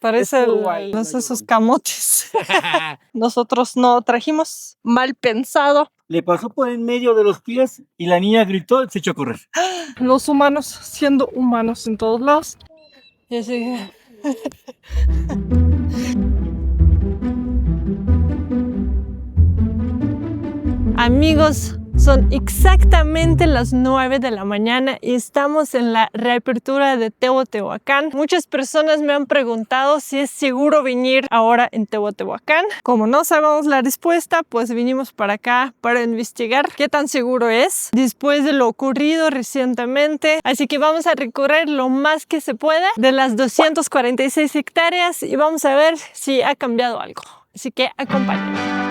Parece no sé, esos camotes. Nosotros no trajimos, mal pensado. Le pasó por en medio de los pies y la niña gritó y se echó a correr. Los humanos siendo humanos en todos lados. Y así. Amigos, son exactamente las 9 de la mañana y estamos en la reapertura de Teotihuacán. Muchas personas me han preguntado si es seguro venir ahora en Teotihuacán. Como no sabemos la respuesta, pues vinimos para acá para investigar qué tan seguro es después de lo ocurrido recientemente. Así que vamos a recorrer lo más que se pueda de las 246 hectáreas y vamos a ver si ha cambiado algo. Así que acompáñenme.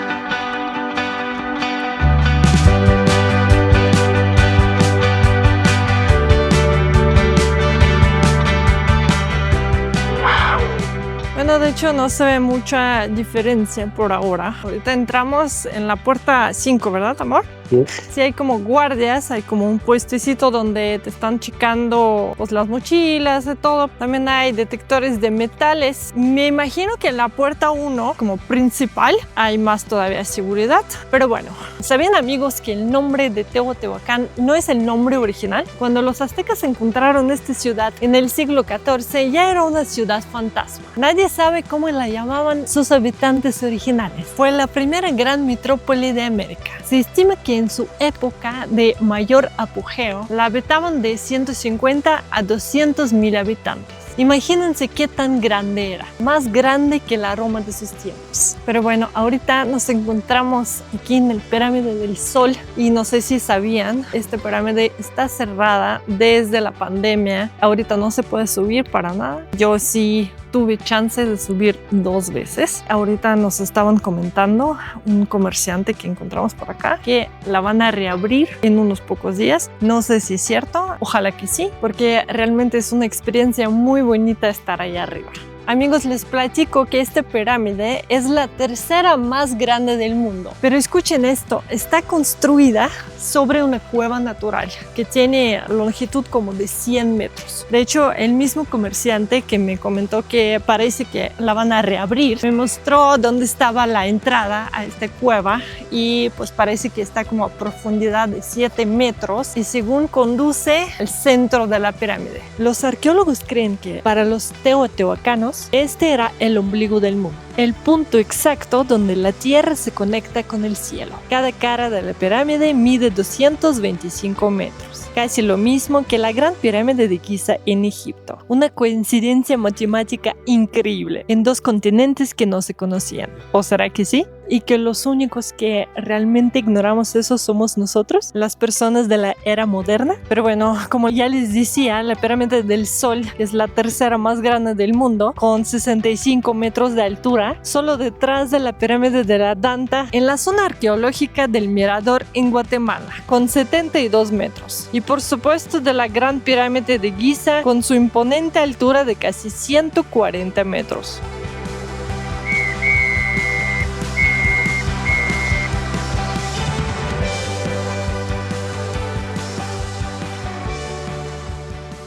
Bueno, de hecho no se ve mucha diferencia por ahora. Ahorita entramos en la puerta 5, ¿verdad, amor? Sí. Sí, hay como guardias, hay como un puestecito donde te están checando pues, las mochilas y todo. También hay detectores de metales. Me imagino que en la puerta 1, como principal, hay más todavía seguridad. Pero bueno, ¿sabían, amigos, que el nombre de Teotihuacán no es el nombre original? Cuando los aztecas encontraron esta ciudad en el siglo XIV, ya era una ciudad fantasma. Nadie sabe cómo la llamaban sus habitantes originales. Fue la primera gran metrópoli de América. Se estima que en su época de mayor apogeo la habitaban de 150 a 200,000 habitantes. Imagínense qué tan grande era, más grande que la Roma de sus tiempos. Pero bueno, ahorita nos encontramos aquí en el Pirámide del Sol y no sé si sabían, esta pirámide está cerrada desde la pandemia. Ahorita no se puede subir para nada. Yo sí tuve chance de subir 2 veces. Ahorita nos estaban comentando un comerciante que encontramos por acá que la van a reabrir en unos pocos días. No sé si es cierto, ojalá que sí, porque realmente es una experiencia muy bonita estar allá arriba. Amigos, les platico que esta pirámide es la tercera más grande del mundo. Pero escuchen esto, está construida sobre una cueva natural que tiene longitud como de 100 metros. De hecho, el mismo comerciante que me comentó que parece que la van a reabrir, me mostró dónde estaba la entrada a esta cueva y pues parece que está como a profundidad de 7 metros y según conduce al centro de la pirámide. Los arqueólogos creen que para los teotihuacanos este era el ombligo del mundo, el punto exacto donde la tierra se conecta con el cielo. Cada cara de la pirámide mide 225 metros, casi lo mismo que la Gran Pirámide de Giza en Egipto. Una coincidencia matemática increíble en 2 continentes que no se conocían. ¿O será que sí? Y que los únicos que realmente ignoramos eso somos nosotros, las personas de la era moderna. Pero bueno, como ya les decía, la Pirámide del Sol es la tercera más grande del mundo, con 65 metros de altura, solo detrás de la Pirámide de la Danta, en la zona arqueológica del Mirador en Guatemala, con 72 metros. Y por supuesto de la Gran Pirámide de Giza, con su imponente altura de casi 140 metros.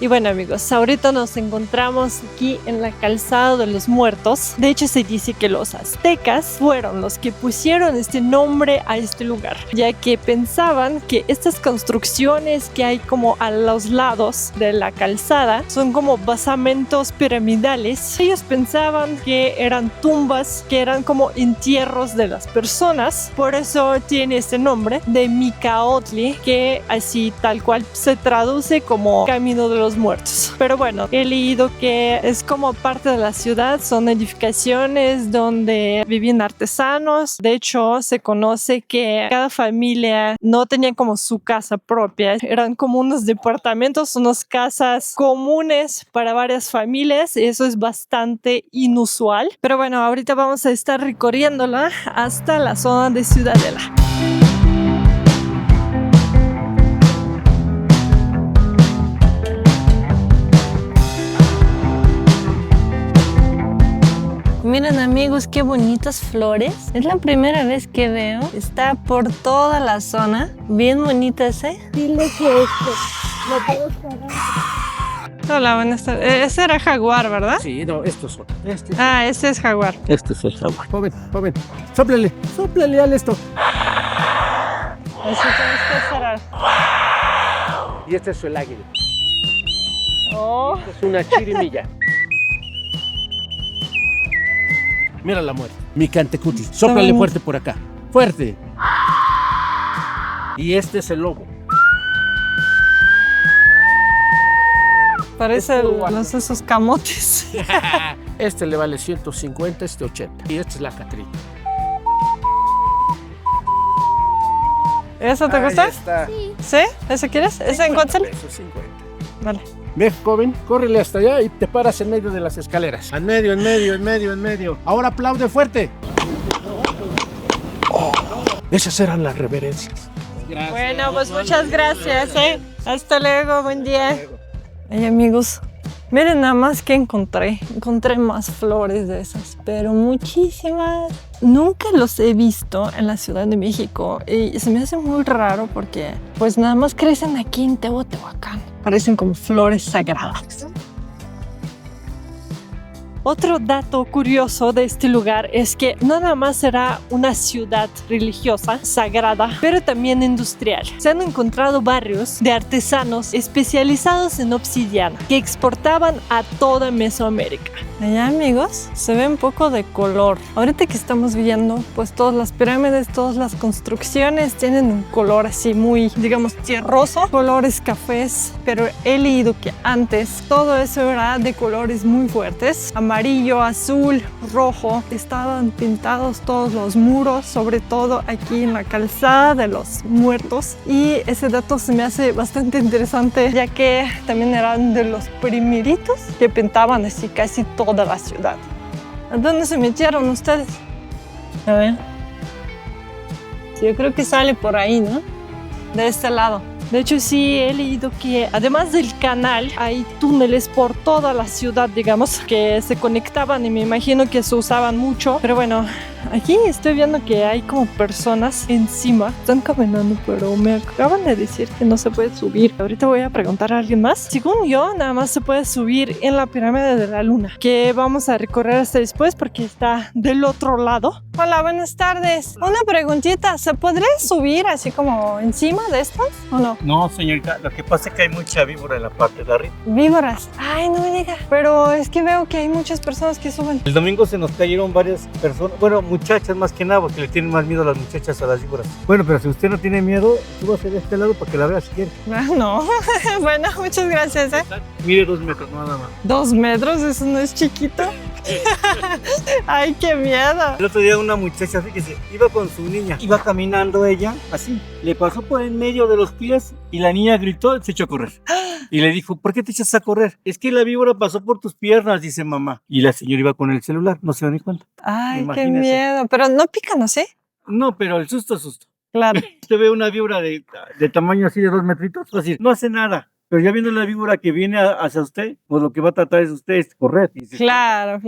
Y bueno, amigos, ahorita nos encontramos aquí en la Calzada de los Muertos. De hecho, se dice que los aztecas fueron los que pusieron este nombre a este lugar, ya que pensaban que estas construcciones que hay como a los lados de la calzada son como basamentos piramidales. Ellos pensaban que eran tumbas, que eran como entierros de las personas. Por eso tiene este nombre de Micaotli, que así tal cual se traduce como Camino de los Muertos. Pero bueno, he leído que es como parte de la ciudad, son edificaciones donde vivían artesanos. De hecho, se conoce que cada familia no tenía como su casa propia, eran como unos departamentos, unas casas comunes para varias familias. Eso es bastante inusual. Pero bueno, ahorita vamos a estar recorriéndola hasta la zona de Ciudadela. Miren, amigos, qué bonitas flores. Es la primera vez que veo. Está por toda la zona. Bien bonitas, ¿eh? Dile que no puedo parar. Hola, buenas tardes. Ese era jaguar, ¿verdad? Sí, no, estos son. Ese es jaguar. Este es el jaguar. Joven. Sóplale al esto. Así tienes que cerrar. Y este es el águila. Oh. Es una chirimilla. Mira la muerte. Mi cantecuti. Sóplale fuerte por acá. Fuerte. Y este es el lobo. Parece esos camotes. Este le vale 150, este 80. Y esta es la catrina. ¿Eso te gusta? Está. ¿Sí? ¿Ese quieres? ¿Ese en cuánto? Eso, 50. Vale. Ve, joven, córrele hasta allá y te paras en medio de las escaleras. En medio. Ahora aplaude fuerte. Esas eran las reverencias. Gracias. Bueno, pues muchas gracias, Hasta luego, buen día. Hey, amigos, miren nada más que encontré. Encontré más flores de esas, pero muchísimas. Nunca los he visto en la Ciudad de México y se me hace muy raro porque pues nada más crecen aquí en Teotihuacán. Parecen como flores sagradas. Otro dato curioso de este lugar es que no nada más será una ciudad religiosa, sagrada, pero también industrial. Se han encontrado barrios de artesanos especializados en obsidiana que exportaban a toda Mesoamérica. Allá, amigos, se ve un poco de color. Ahorita que estamos viendo, pues todas las pirámides, todas las construcciones tienen un color así muy, digamos, tierroso, colores cafés, pero he leído que antes todo eso era de colores muy fuertes, amarillo, azul, rojo. Estaban pintados todos los muros, sobre todo aquí en la calzada de los muertos. Y ese dato se me hace bastante interesante, ya que también eran de los primeritos que pintaban así casi toda la ciudad. ¿A dónde se metieron ustedes? A ver. Sí, yo creo que sale por ahí, ¿no? De este lado. De hecho, sí, he leído que además del canal hay túneles por toda la ciudad, digamos, que se conectaban y me imagino que se usaban mucho. Pero bueno, aquí estoy viendo que hay como personas encima. Están caminando, pero me acaban de decir que no se puede subir. Ahorita voy a preguntar a alguien más. Según yo, nada más se puede subir en la pirámide de la luna, que vamos a recorrer hasta después porque está del otro lado. Hola, buenas tardes. Una preguntita, ¿se podría subir así como encima de estas o no? No, señorita, lo que pasa es que hay mucha víbora en la parte de arriba. Víboras. Ay, no me diga. Pero es que veo que hay muchas personas que suben. El domingo se nos cayeron varias personas, bueno, muchachas más que nada, porque le tienen más miedo a las muchachas a las víboras. Bueno, pero si usted no tiene miedo, súbase de este lado para que la vea si quiere. Ah, no. Bueno, muchas gracias, Mire, 2 metros nada más. 2 metros, eso no es chiquito. Ay, qué miedo. El otro día una muchacha, fíjese, iba con su niña, iba caminando ella, así, le pasó por en medio de los pies y la niña gritó, se echó a correr. Y le dijo, ¿por qué te echas a correr? Es que la víbora pasó por tus piernas, dice mamá. Y la señora iba con el celular, no se dio ni cuenta. Ay, Imagínese. qué miedo. Pero no pican, ¿no sé? No, pero el susto. Claro. Usted ve una víbora de tamaño así de 2 metritos, así, no hace nada. Pero ya viendo la víbora que viene hacia usted, pues lo que va a tratar es usted es correr. Claro.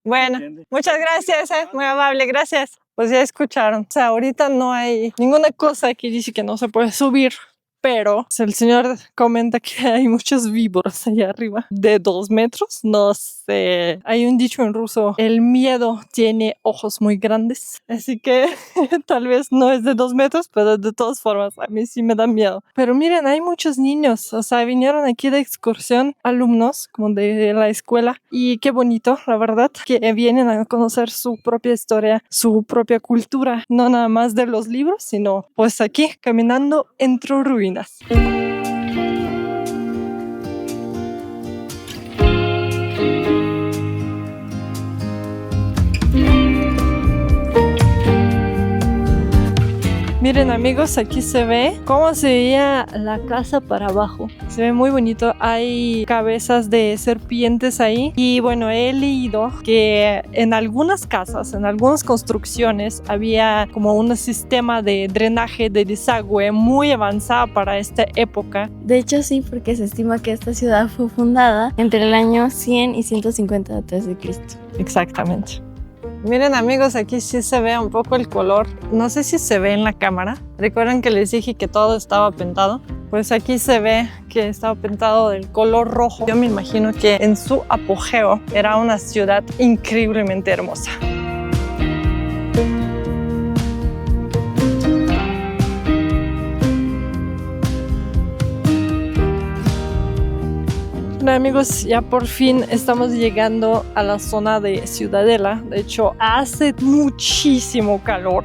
Bueno, muchas gracias, muy amable, gracias. Pues ya escucharon. O sea, ahorita no hay ninguna cosa que dice que no se puede subir. Pero el señor comenta que hay muchas víboras allá arriba de 2 metros. No sé. Hay un dicho en ruso: el miedo tiene ojos muy grandes. Así que tal vez no es de 2 metros, pero de todas formas a mí sí me da miedo. Pero miren, hay muchos niños. O sea, vinieron aquí de excursión alumnos como de la escuela. Y qué bonito, la verdad, que vienen a conocer su propia historia, su propia cultura. No nada más de los libros, sino pues aquí caminando entre ruinas. Miren, amigos, aquí se ve cómo se veía la casa para abajo. Se ve muy bonito. Hay cabezas de serpientes ahí. Y bueno, he leído que en algunas casas, en algunas construcciones, había como un sistema de drenaje, de desagüe muy avanzado para esta época. De hecho, sí, porque se estima que esta ciudad fue fundada entre el año 100 y 150 a.C. Exactamente. Miren, amigos, aquí sí se ve un poco el color. No sé si se ve en la cámara. Recuerden que les dije que todo estaba pintado. Pues aquí se ve que estaba pintado del color rojo. Yo me imagino que en su apogeo era una ciudad increíblemente hermosa. Bueno, amigos, ya por fin estamos llegando a la zona de Ciudadela. De hecho, hace muchísimo calor.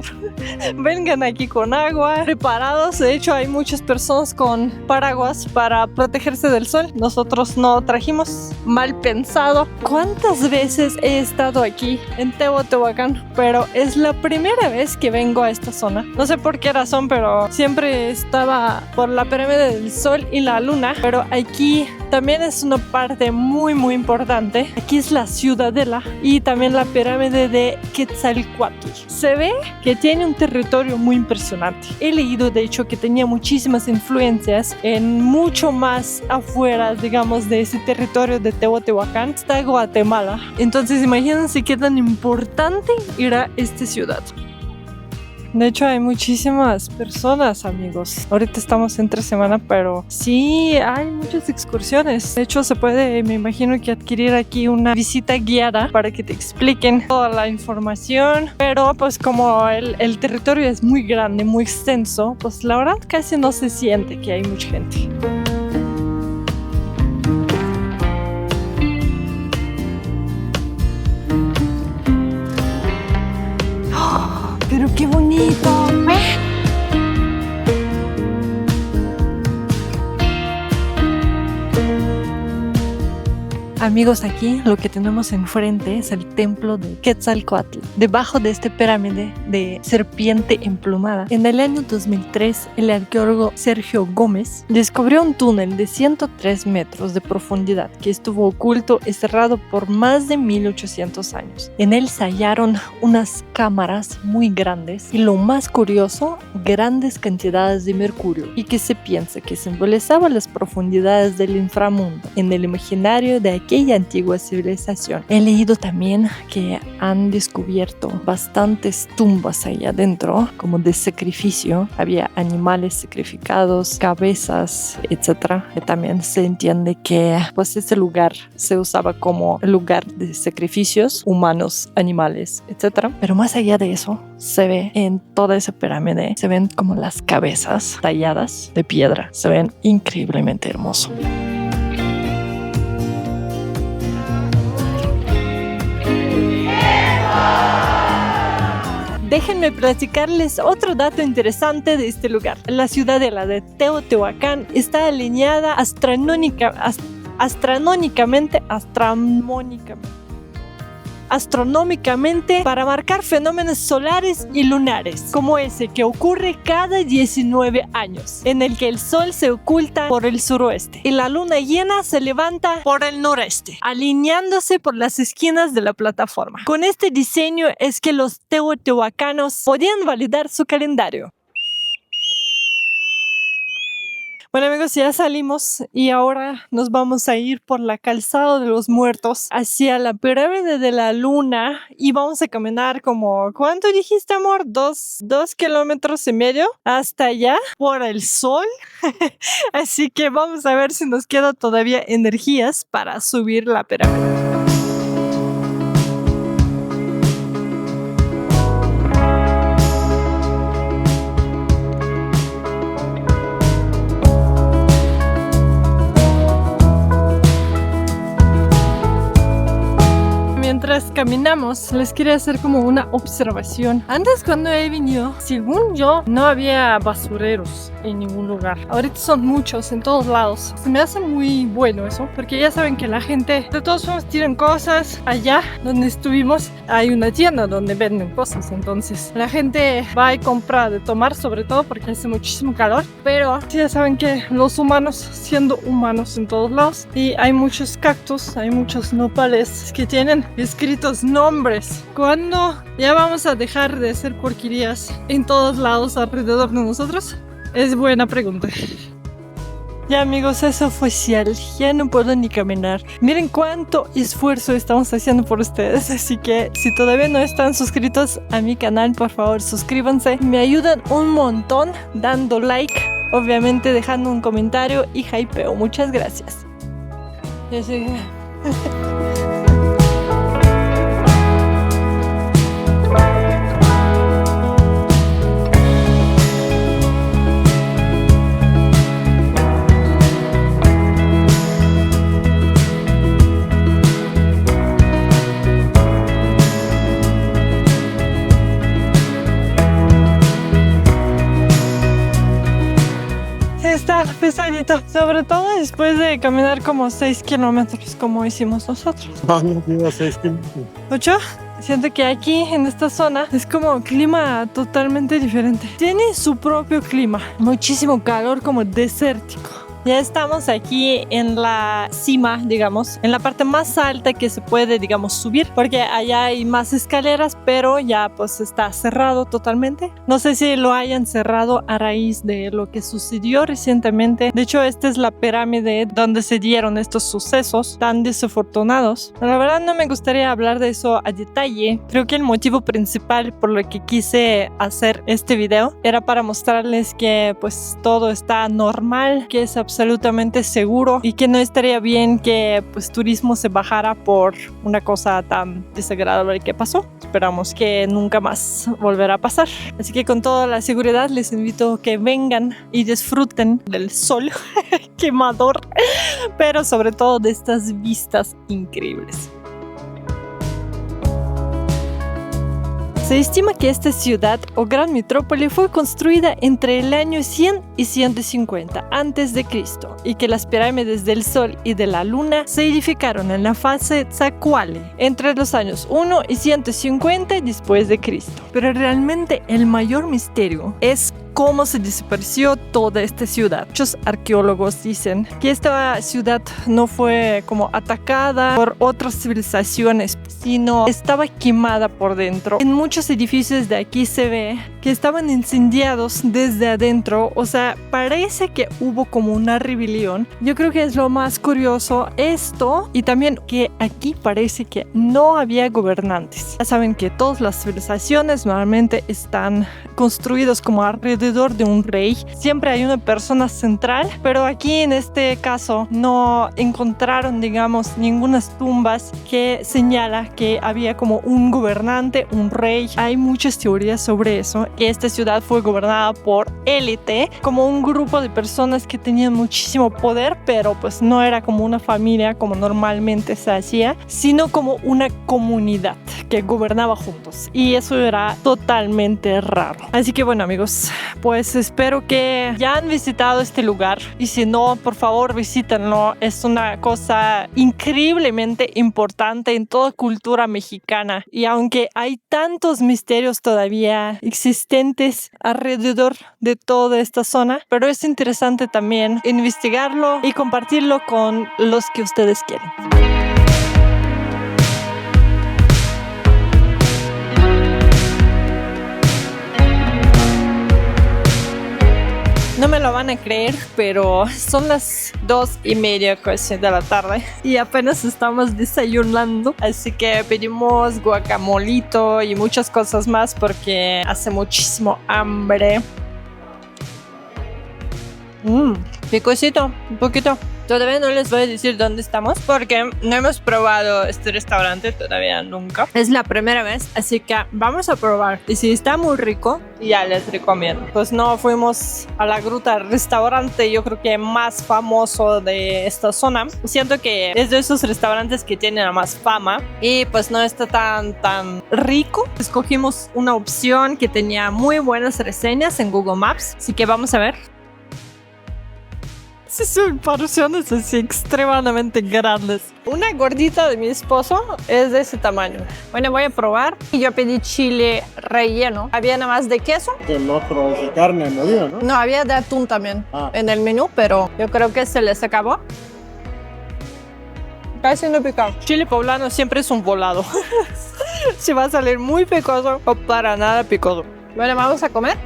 Vengan aquí con agua, preparados. De hecho, hay muchas personas con paraguas para protegerse del sol. Nosotros no trajimos, mal pensado. ¿Cuántas veces he estado aquí en Teotihuacán? Pero es la primera vez que vengo a esta zona. No sé por qué razón, pero siempre estaba por la pirámide del sol y la luna. Pero aquí también es una parte muy importante. Aquí es la Ciudadela y también la pirámide de Quetzalcóatl. Se ve que tiene un territorio muy impresionante. He leído de hecho que tenía muchísimas influencias en mucho más afuera, digamos, de ese territorio de Teotihuacán. Está Guatemala. Entonces imagínense qué tan importante era esta ciudad. De hecho hay muchísimas personas, amigos. Ahorita estamos entre semana, pero sí hay muchas excursiones. De hecho se puede, me imagino que adquirir aquí una visita guiada para que te expliquen toda la información. Pero pues como el territorio es muy grande, muy extenso, pues la verdad casi no se siente que hay mucha gente. ¡Pero qué bonito! Amigos, aquí lo que tenemos enfrente es el templo de Quetzalcóatl. Debajo de esta pirámide de serpiente emplumada, en el año 2003, el arqueólogo Sergio Gómez descubrió un túnel de 103 metros de profundidad que estuvo oculto y cerrado por más de 1800 años. En él se hallaron unas cámaras muy grandes y, lo más curioso, grandes cantidades de mercurio, y que se piensa que simbolizaba las profundidades del inframundo en el imaginario de aquella antigua civilización. He leído también que han descubierto bastantes tumbas ahí adentro, como de sacrificio. Había animales sacrificados, cabezas, etc. Y también se entiende que pues este lugar se usaba como lugar de sacrificios humanos, animales, etc. Pero más allá de eso, se ve en toda esa pirámide, se ven como las cabezas talladas de piedra. Se ven increíblemente hermosos. Déjenme platicarles otro dato interesante de este lugar. La ciudadela de Teotihuacán está alineada astronómicamente para marcar fenómenos solares y lunares, como ese que ocurre cada 19 años, en el que el sol se oculta por el suroeste y la luna llena se levanta por el noreste, alineándose por las esquinas de la plataforma. Con este diseño es que los teotihuacanos podían validar su calendario. Bueno, amigos, ya salimos y ahora nos vamos a ir por la calzada de los muertos hacia la pirámide de la luna y vamos a caminar como, ¿cuánto dijiste, amor? 2,5 kilómetros hasta allá por el sol. Así que vamos a ver si nos queda todavía energías para subir la pirámide. Mientras caminamos, les quería hacer como una observación. Antes, cuando he venido, según yo, no había basureros en ningún lugar. Ahorita son muchos en todos lados. Se me hace muy bueno eso, porque ya saben que la gente de todos modos tiran cosas. Allá donde estuvimos hay una tienda donde venden cosas, entonces la gente va y compra de tomar, sobre todo porque hace muchísimo calor. Pero ya saben que los humanos, siendo humanos en todos lados, y hay muchos cactus, hay muchos nopales que tienen escritos nombres. ¿Cuándo ya vamos a dejar de hacer porquerías en todos lados alrededor de nosotros? Es buena pregunta. Ya, amigos, es oficial. Ya no puedo ni caminar. Miren cuánto esfuerzo estamos haciendo por ustedes. Así que si todavía no están suscritos a mi canal, por favor suscríbanse. Me ayudan un montón dando like obviamente dejando un comentario y hypeo. Muchas gracias. Ya sé. Está pesadito, sobre todo después de caminar como 6 kilómetros como hicimos nosotros. No, no digo 6 kilómetros. ¿8? Siento que aquí en esta zona es como clima totalmente diferente. Tiene su propio clima, muchísimo calor, como desértico. Ya estamos aquí en la cima, digamos, en la parte más alta que se puede, digamos, subir, porque allá hay más escaleras, pero ya pues está cerrado totalmente. No sé si lo hayan cerrado a raíz de lo que sucedió recientemente. De hecho, esta es la pirámide donde se dieron estos sucesos tan desafortunados. La verdad no me gustaría hablar de eso a detalle. Creo que el motivo principal por lo que quise hacer este video era para mostrarles que pues todo está normal, que es absolutamente seguro y que no estaría bien que pues turismo se bajara por una cosa tan desagradable que pasó. Esperamos que nunca más volverá a pasar. Así que con toda la seguridad les invito a que vengan y disfruten del sol quemador, pero sobre todo de estas vistas increíbles. Se estima que esta ciudad o gran metrópoli fue construida entre el año 100 y 150 a.C. y que las pirámides del Sol y de la Luna se edificaron en la fase Tzacuale entre los años 1 y 150 después de Cristo. Pero realmente el mayor misterio es cómo se desapareció toda esta ciudad. Muchos arqueólogos dicen que esta ciudad no fue como atacada por otras civilizaciones, sino estaba quemada por dentro. En muchos edificios de aquí se ve que estaban incendiados desde adentro, o sea, parece que hubo como una rebelión. Yo creo que es lo más curioso esto, y también que aquí parece que no había gobernantes. Ya saben que todas las civilizaciones normalmente están construidas como alrededor de un rey. Siempre hay una persona central, pero aquí en este caso no encontraron, digamos, ninguna tumbas que señala que había como un gobernante, un rey. Hay muchas teorías sobre eso, que esta ciudad fue gobernada por élite, como un grupo de personas que tenían muchísimo poder, pero pues no era como una familia como normalmente se hacía, sino como una comunidad que gobernaba juntos, y eso era totalmente raro. Así que bueno, amigos, pues espero que ya han visitado este lugar, y si no, por favor visítenlo. Es una cosa increíblemente importante en toda cultura mexicana, y aunque hay tantos misterios todavía existentes alrededor de toda esta zona, pero es interesante también investigarlo y compartirlo con los que ustedes quieren. No me lo van a creer, pero son las 2:30 casi de la tarde y apenas estamos desayunando, así que pedimos guacamolito y muchas cosas más porque hace muchísimo hambre. Picosito, un poquito. Todavía no les voy a decir dónde estamos porque no hemos probado este restaurante todavía nunca. Es la primera vez, así que vamos a probar. Y si está muy rico, ya les recomiendo. Pues no fuimos a la Gruta, restaurante yo creo que más famoso de esta zona. Siento que es de esos restaurantes que tienen más fama y pues no está tan rico. Escogimos una opción que tenía muy buenas reseñas en Google Maps, así que vamos a ver. Sí, son porciones así extremadamente grandes. Una gordita de mi esposo es de ese tamaño. Bueno, voy a probar. Yo pedí chile relleno. Había nada más de queso. El otro es de carne, no había, ¿no? No, había de atún también en el menú, pero yo creo que se les acabó. Casi no pica. Chile poblano siempre es un volado. Se va a salir muy picoso o para nada picoso. Bueno, vamos a comer.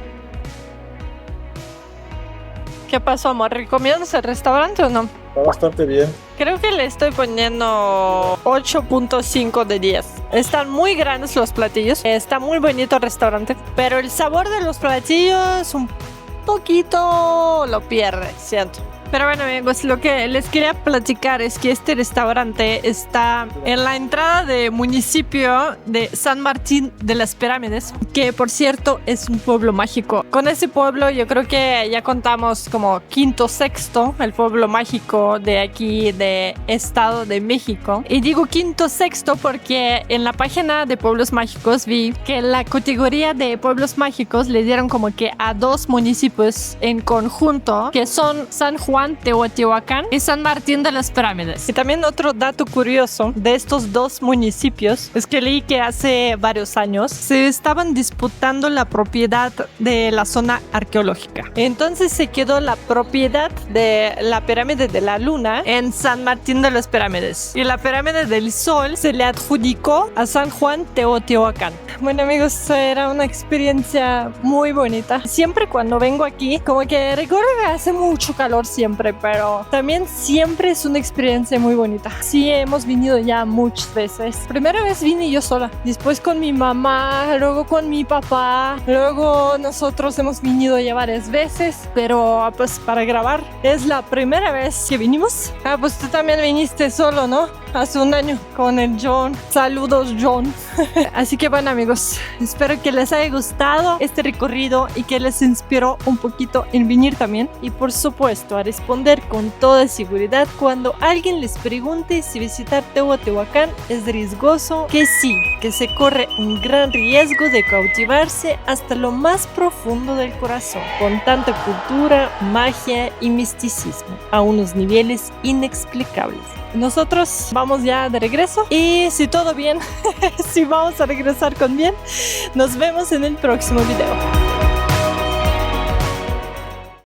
¿Qué pasó, amor? ¿Recomiendas el restaurante o no? Está bastante bien. Creo que le estoy poniendo 8.5 de 10. Están muy grandes los platillos. Está muy bonito el restaurante. Pero el sabor de los platillos un poquito lo pierde, siento. Pero bueno, amigos, lo que les quería platicar es que este restaurante está en la entrada del municipio de San Martín de las Pirámides, que por cierto es un pueblo mágico. Con ese pueblo yo creo que ya contamos como quinto, sexto, el pueblo mágico de aquí de Estado de México. Y digo quinto, sexto porque en la página de pueblos mágicos vi que la categoría de pueblos mágicos le dieron como que a 2 municipios en conjunto, que son San Juan, Teotihuacán y San Martín de las Pirámides. Y también otro dato curioso de estos 2 municipios es que leí que hace varios años se estaban disputando la propiedad de la zona arqueológica. Entonces se quedó la propiedad de la pirámide de la Luna en San Martín de las Pirámides y la pirámide del Sol se le adjudicó a San Juan, Teotihuacán. Bueno, amigos, era una experiencia muy bonita. Siempre cuando vengo aquí, como que recuerdo que hace mucho calor siempre, pero también siempre es una experiencia muy bonita. Sí, hemos venido ya muchas veces. Primera vez vine yo sola, después con mi mamá, luego con mi papá, luego nosotros hemos venido ya varias veces, pero pues para grabar es la primera vez que vinimos. Pues tú también viniste solo, ¿no? Hace un año con el John. Saludos, John. Así que bueno, amigos, espero que les haya gustado este recorrido y que les inspiró un poquito en venir también. Y por supuesto, a responder con toda seguridad cuando alguien les pregunte si visitar Teotihuacán es riesgoso, que sí, que se corre un gran riesgo de cautivarse hasta lo más profundo del corazón, con tanta cultura, magia y misticismo, a unos niveles inexplicables. Nosotros vamos ya de regreso y si todo bien, si vamos a regresar con bien, nos vemos en el próximo video.